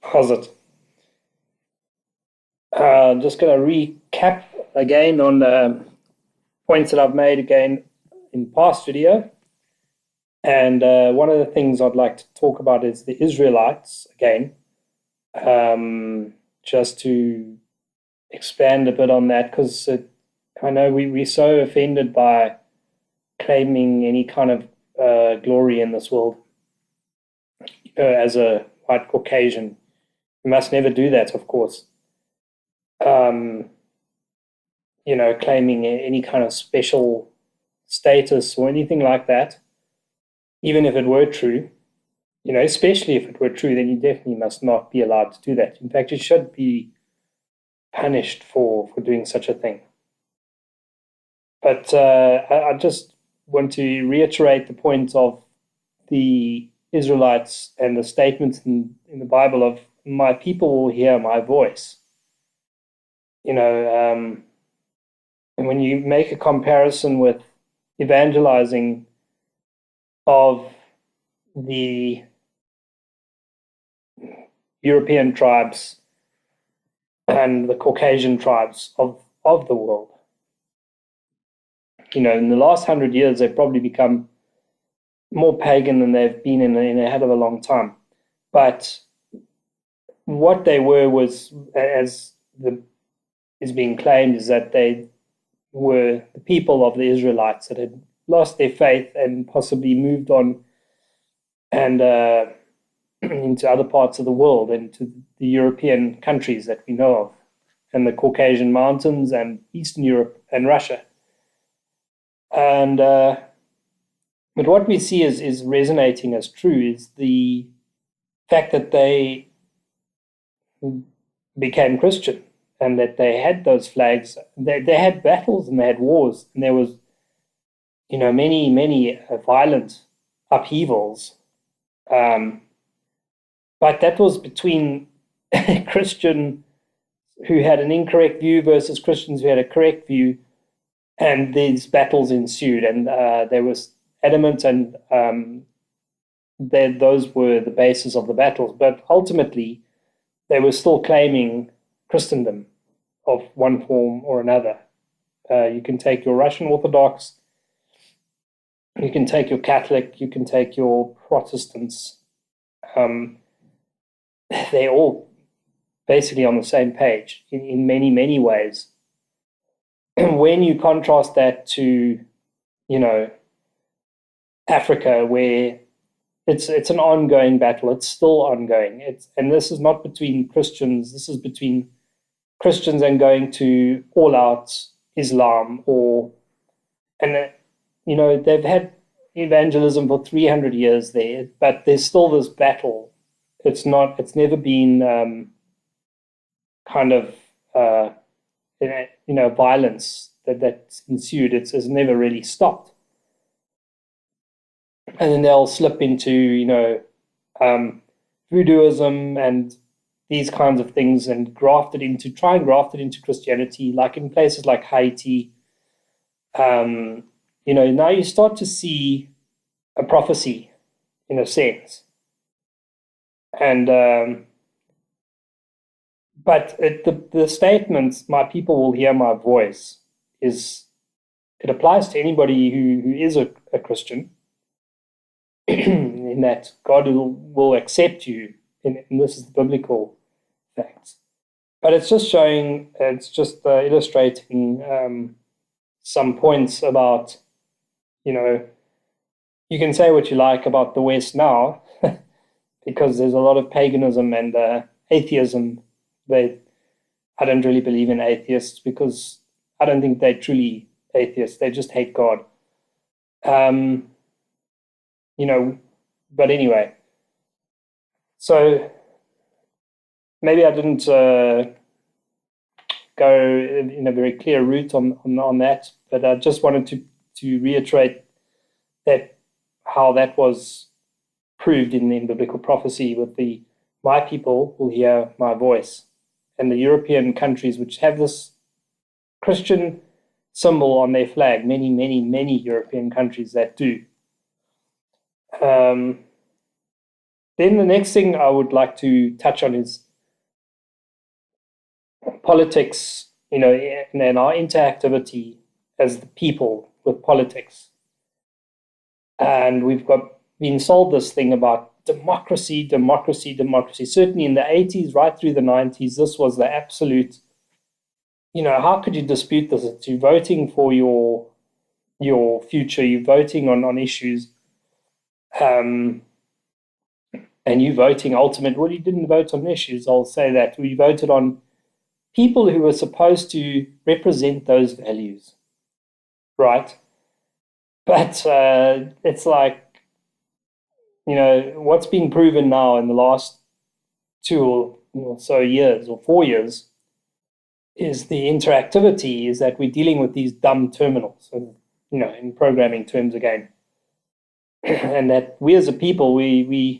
How's it? I'm just going to recap again on points that I've made again in past video. And one of the things I'd like to talk about is the Israelites again, just to expand a bit on that because I know we're so offended by claiming any kind of glory in this world. As a white Caucasian, we must never do that, of course. Um, claiming any kind of special status or anything like that, even if it were true, especially if it were true, then you definitely must not be allowed to do that. In fact, you should be punished for doing such a thing. But I just want to reiterate the point of the Israelites and the statements in the Bible of my people will hear my voice. You know, and when you make a comparison with evangelizing of the European tribes and the Caucasian tribes of the world. In the last 100 years, they've probably become more pagan than they've been in a hell of a long time. But what they were was, as is being claimed, is that they were the people of the Israelites that had lost their faith and possibly moved on and into other parts of the world, into the European countries that we know of, and the Caucasian Mountains and Eastern Europe and Russia. And but what we see is resonating as true is the fact that they became Christian and that they had those flags. They had battles and they had wars, and there was, many violent upheavals. Um, but that was between Christian who had an incorrect view versus Christians who had a correct view, and these battles ensued, and there was adamant, and those were the basis of the battles. But ultimately, they were still claiming Christendom of one form or another. You can take your Russian Orthodox, you can take your Catholic, you can take your Protestants. Um, they're all basically on the same page in many, many ways. When you contrast that to, you know, Africa, where it's an ongoing battle, it's still ongoing. And this is not between Christians. This is between Christians and going to all out Islam and they've had evangelism for 300 years there, but there's still this battle. It's never been kind of uh, violence that ensued. It's never really stopped. And then they'll slip into um, voodooism and these kinds of things and try and graft it into Christianity, like in places like Haiti. Now you start to see a prophecy in a sense, and but the statement "my people will hear my voice" is it applies to anybody who is a Christian, in that God will accept you, and this is the biblical facts. But it's just illustrating some points about, you know, you can say what you like about the West now, because there's a lot of paganism and atheism. They, I don't really believe in atheists because I don't think they're truly atheists. They just hate God. Um, you know, but anyway, so maybe I didn't go in a very clear route on that, but I just wanted to reiterate that how that was proved in biblical prophecy with the my people will hear my voice, and the European countries which have this Christian symbol on their flag, many, many, many European countries that do. Um, Then the next thing I would like to touch on is politics, and our interactivity as the people with politics. And we've been sold this thing about democracy, democracy, democracy. Certainly in the 80s, right through the 90s, this was the absolute, how could you dispute this? It's you voting for your future, you're voting on issues, um, and you voting ultimate. Well, you didn't vote on issues, I'll say that. We voted on people who were supposed to represent those values, right? But it's like, what's being proven now in the last 2 or so years or 4 years is the interactivity is that we're dealing with these dumb terminals, and in programming terms again, and that we as a people we're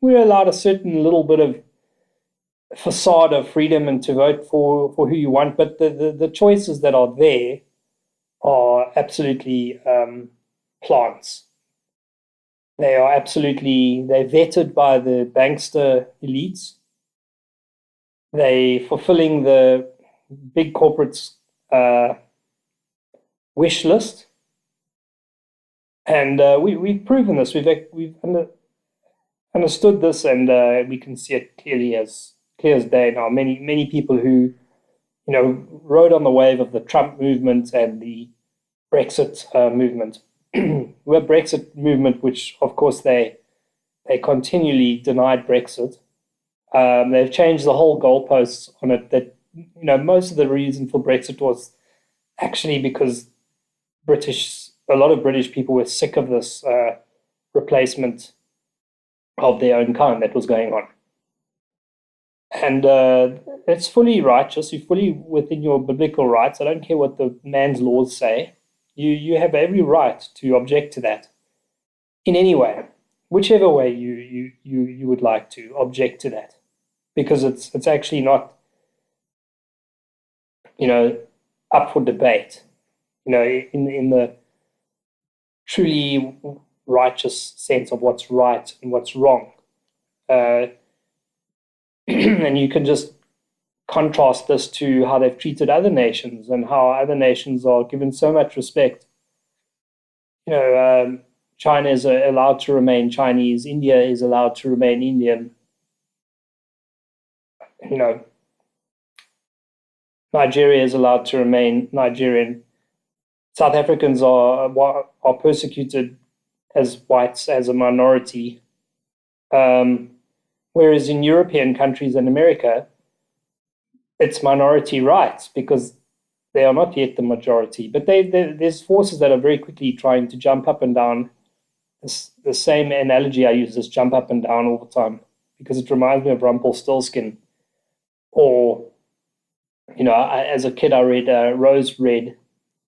allowed a certain little bit of facade of freedom and to vote for who you want, but the choices that are there are absolutely plants. They're vetted by the bankster elites. They fulfilling the big corporates' wish list, and we've proven this. We've understood this, and we can see it clear as day now. Many people who rode on the wave of the Trump movement and the Brexit movement. Well, Brexit movement, which of course they continually denied Brexit. They've changed the whole goalposts on it. That most of the reason for Brexit was actually because a lot of British people were sick of this replacement of their own kind that was going on. And it's fully righteous. You're fully within your biblical rights. I don't care what the man's laws say. You have every right to object to that in any way, whichever way you would like to object to that, because it's actually not up for debate. In the truly righteous sense of what's right and what's wrong. And you can just contrast this to how they've treated other nations and how other nations are given so much respect. China is allowed to remain Chinese. India is allowed to remain Indian. Nigeria is allowed to remain Nigerian. South Africans are persecuted as whites as a minority, whereas in European countries and America, it's minority rights because they are not yet the majority. But there's forces that are very quickly trying to jump up and down. The same analogy I use is jump up and down all the time because it reminds me of Rumpelstiltskin. Or, as a kid, I read Rose Red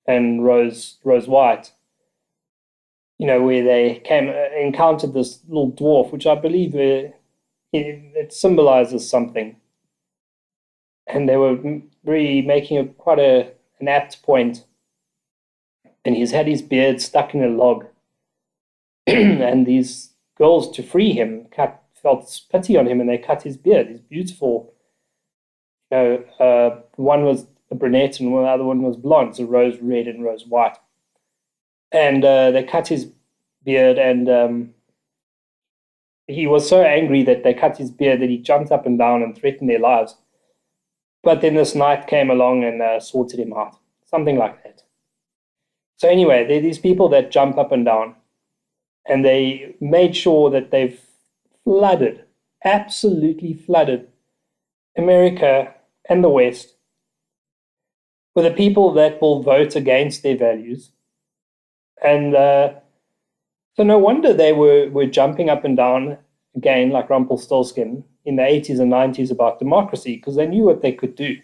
and Rose White. Where they encountered this little dwarf, which I believe it symbolizes something. And they were really making quite an apt point. And he's had his beard stuck in a log. And these girls, to free him, felt pity on him, and they cut his beard. He's beautiful. One was a brunette and the other one was blonde, so Rose Red and Rose White. And they cut his beard, and he was so angry that they cut his beard that he jumped up and down and threatened their lives. But then this knight came along and sorted him out, something like that. So anyway, there are these people that jump up and down, and they made sure that they've absolutely flooded America and the West with the people that will vote against their values. And so no wonder they were jumping up and down again like Rumpelstiltskin in the 80s and 90s about democracy, because they knew what they could do.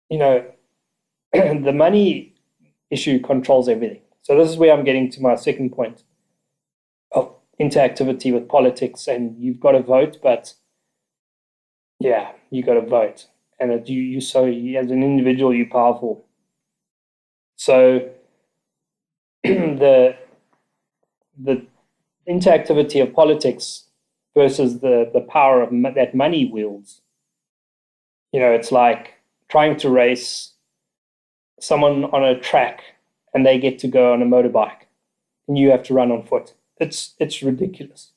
The money issue controls everything. So this is where I'm getting to my second point of interactivity with politics, and you've got to vote, but yeah, you got to vote. And as an individual, you're powerful. So the interactivity of politics versus the power of that money wields. It's like trying to race someone on a track and they get to go on a motorbike and you have to run on foot. It's ridiculous.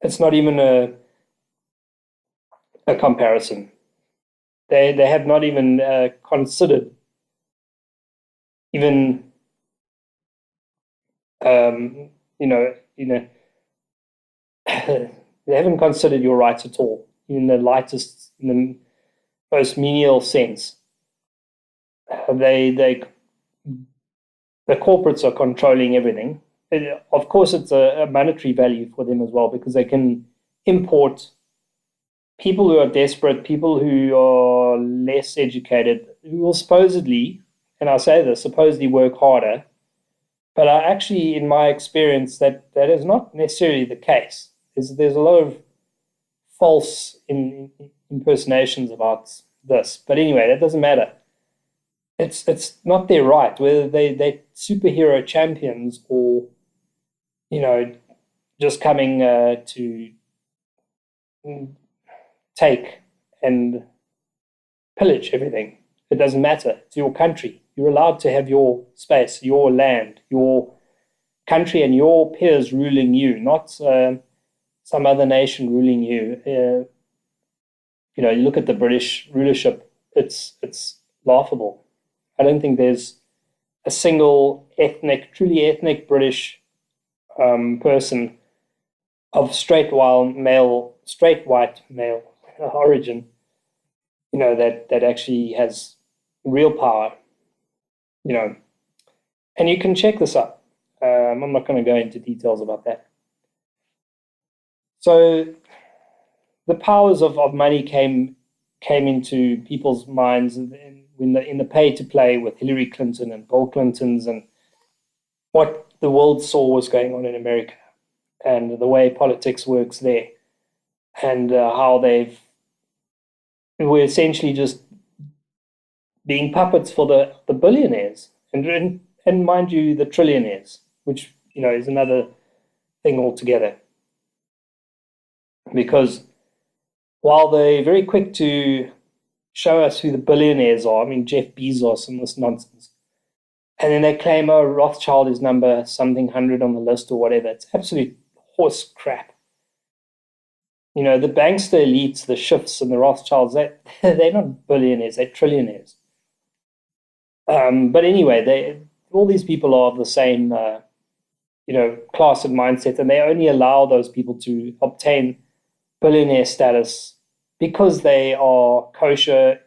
It's not even a comparison. They have not even considered even you know they haven't considered your rights at all in the most menial sense. The corporates are controlling everything. Of course, it's a monetary value for them as well because they can import people who are desperate, people who are less educated, who will supposedly, and I say this, supposedly work harder. But actually, in my experience, that is not necessarily the case. There's a lot of false impersonations about this. But anyway, that doesn't matter. It's not their right, whether they're superhero champions or, just coming to take and pillage everything. It doesn't matter. It's your country. You're allowed to have your space, your land, your country, and your peers ruling you, not some other nation ruling you. You look at the British rulership; it's laughable. I don't think there's a single truly ethnic British person of straight white male origin, that actually has real power, and you can check this up. I'm not going to go into details about that. So the powers of money came into people's minds in the pay to play with Hillary Clinton and Bill Clintons and what the world saw was going on in America and the way politics works there and how we're essentially just being puppets for the billionaires and mind you, the trillionaires, which, is another thing altogether. Because while they're very quick to show us who the billionaires are, I mean, Jeff Bezos and this nonsense, and then they claim, oh, Rothschild is number something 100 on the list or whatever. It's absolute horse crap. The bankster elites, the Schiffs and the Rothschilds, they're not billionaires, they're trillionaires. But anyway, all these people are of the same, class of mindset, and they only allow those people to obtain billionaire status because they are kosher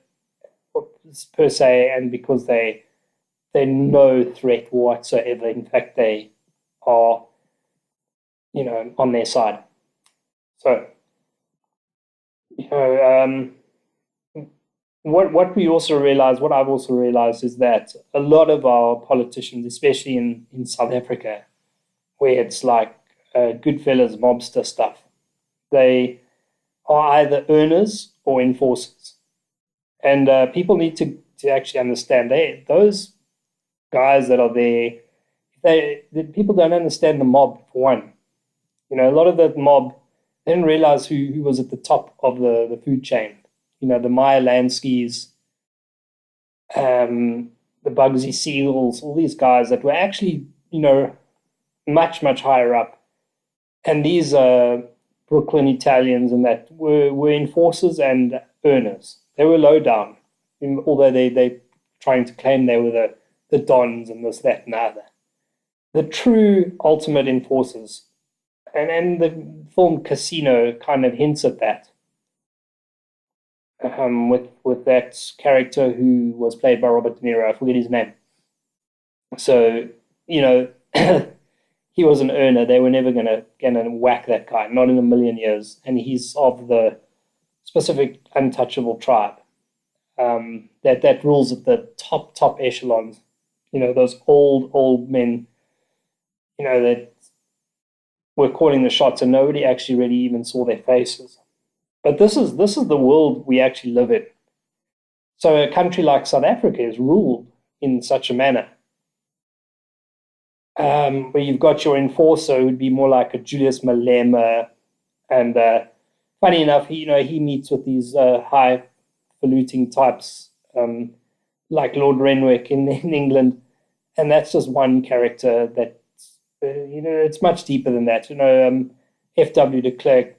per se, and because they're no threat whatsoever. In fact, they are, on their side. So, what we also realize, what I've also realized, is that a lot of our politicians, especially in South Africa, where it's like Goodfellas mobster stuff, they are either earners or enforcers. And people need to actually understand those guys that are there, people don't understand the mob, for one. A lot of that mob didn't realize who was at the top of the food chain. The Meyer Landskys, the Bugsy Siegels, all these guys that were actually, much, much higher up. And these Brooklyn Italians and that were enforcers and earners. They were low down, although they trying to claim they were the dons and this, that, and the other. The true ultimate enforcers, and the film Casino kind of hints at that, with that character who was played by Robert De Niro. I forget his name. So, he was an earner. They were never going to whack that guy, not in a million years. And he's of the specific untouchable tribe that rules at the top echelons. Those old men, that were calling the shots, and nobody actually really even saw their faces. But this is the world we actually live in. So a country like South Africa is ruled in such a manner. where you've got your enforcer who'd be more like a Julius Malema, and funny enough, he meets with these highfalutin types like Lord Renwick in England, and that's just one character that it's much deeper than that. F.W. de Klerk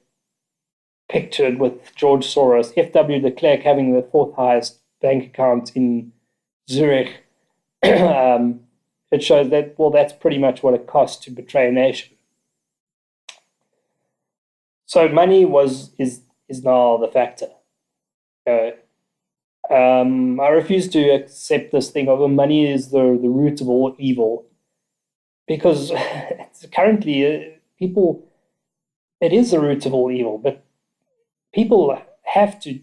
pictured with George Soros, F.W. de Klerk having the fourth highest bank account in Zurich. It shows that, well, that's pretty much what it costs to betray a nation. So money is now the factor. Uh, I refuse to accept this thing of money is the root of all evil, because currently people, it is the root of all evil, but people have to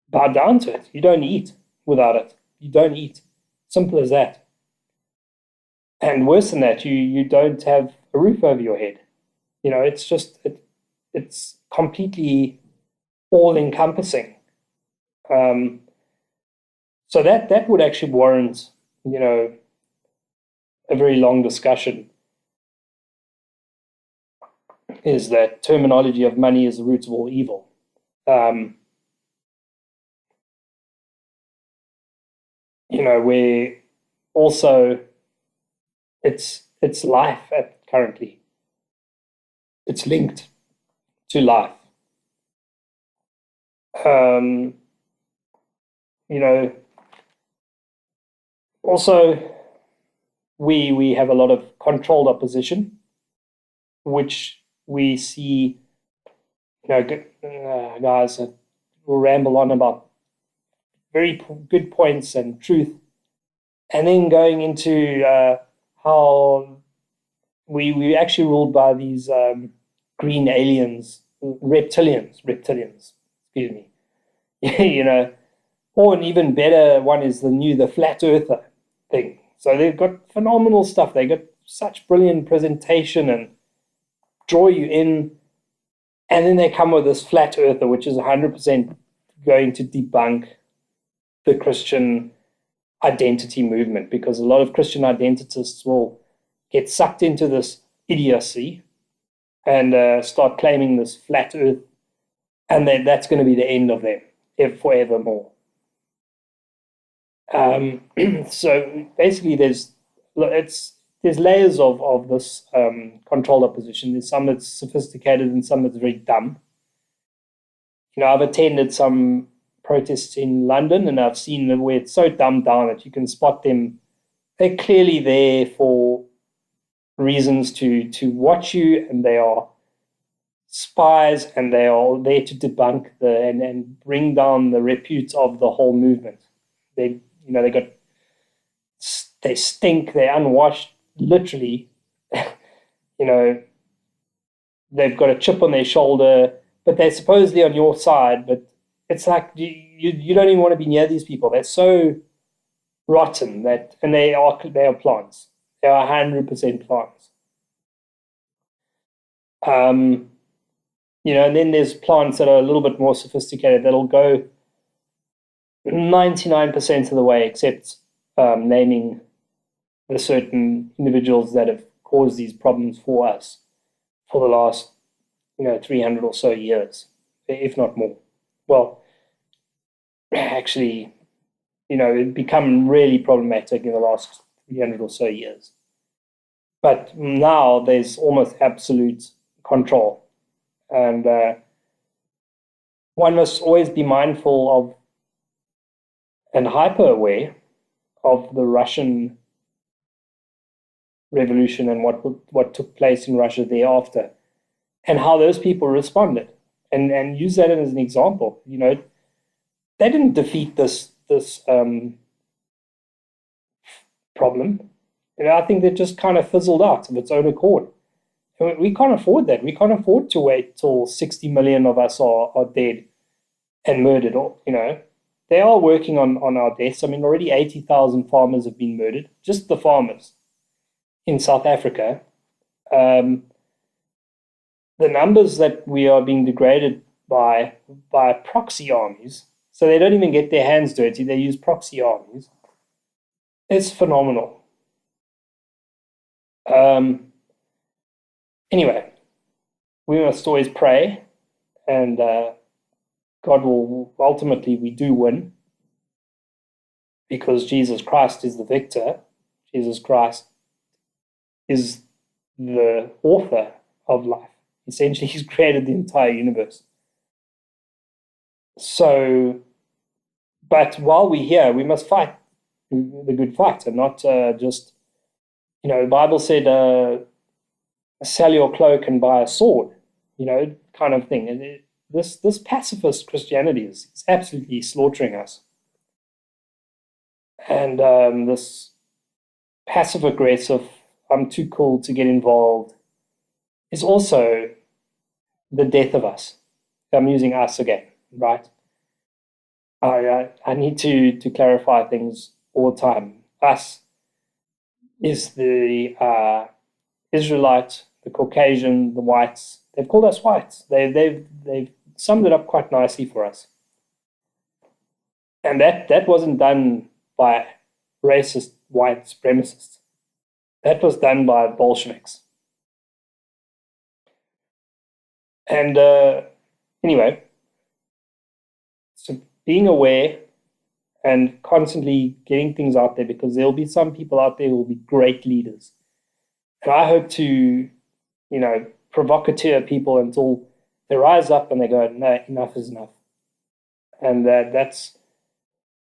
bow down to it. You don't eat without it. You don't eat. Simple as that. And worse than that, you don't have a roof over your head. It's just it's completely all encompassing. Um, so that would actually warrant, a very long discussion. Is that terminology of money is the root of all evil? Um, where also it's life currently. It's linked to life. Um, you know, Also, we have a lot of controlled opposition, which we see, guys that will ramble on about very good points and truth, and then going into how we actually ruled by these green aliens, reptilians. Excuse me. Or an even better one is the flat earther thing. So they've got phenomenal stuff. They got such brilliant presentation and draw you in, and then they come with this flat earther, which is 100% going to debunk the Christian identity movement, because a lot of Christian identitists will get sucked into this idiocy and start claiming this flat earth, and that's going to be the end of them forevermore. So basically, there's layers of this controlled opposition. There's some that's sophisticated and some that's very dumb. I've attended some protests in London, and I've seen them where it's so dumbed down that you can spot them. They're clearly there for reasons to watch you, and they are spies, and they are there to debunk and bring down the repute of the whole movement. They stink. They're unwashed, literally. They've got a chip on their shoulder, but they're supposedly on your side. But it's like you don't even want to be near these people. They're so rotten and they are plants. They are 100% plants. And then there's plants that are a little bit more sophisticated that'll go 99% of the way, except naming the certain individuals that have caused these problems for us for the last 300 or so years, if not more. Well, actually, it become really problematic in the last 300 or so years. But now there's almost absolute control, and one must always be mindful of and hyper aware of the Russian revolution and what took place in Russia thereafter, and how those people responded, and use that as an example. They didn't defeat this problem. I think they just kind of fizzled out of its own accord. And we can't afford that. We can't afford to wait till 60 million of us are dead and murdered. They are working on our deaths. I mean, already 80,000 farmers have been murdered, just the farmers in South Africa. The numbers that we are being degraded by proxy armies, so they don't even get their hands dirty, they use proxy armies, it's phenomenal. Anyway, we must always pray, and God will ultimately, we do win because Jesus Christ is the victor. Jesus Christ is the author of life. Essentially, he's created the entire universe. So, but while we're here, we must fight the good fight and not just, the Bible said, sell your cloak and buy a sword, kind of thing. And this pacifist Christianity is absolutely slaughtering us. And this passive aggressive, I'm too cool to get involved, is also the death of us. I'm using us again, right? I need to clarify things all the time. Us is the Israelite, the Caucasian, the whites. They've called us whites. They've summed it up quite nicely for us. And that wasn't done by racist white supremacists. That was done by Bolsheviks. And anyway, so being aware and constantly getting things out there, because there'll be some people out there who will be great leaders. And I hope to, provocateur people until they rise up and they go, no, enough is enough. And that's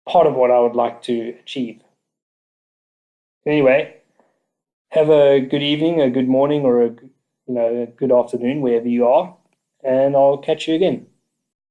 part of what I would like to achieve. Anyway, have a good evening, a good morning, or a good afternoon, wherever you are, and I'll catch you again.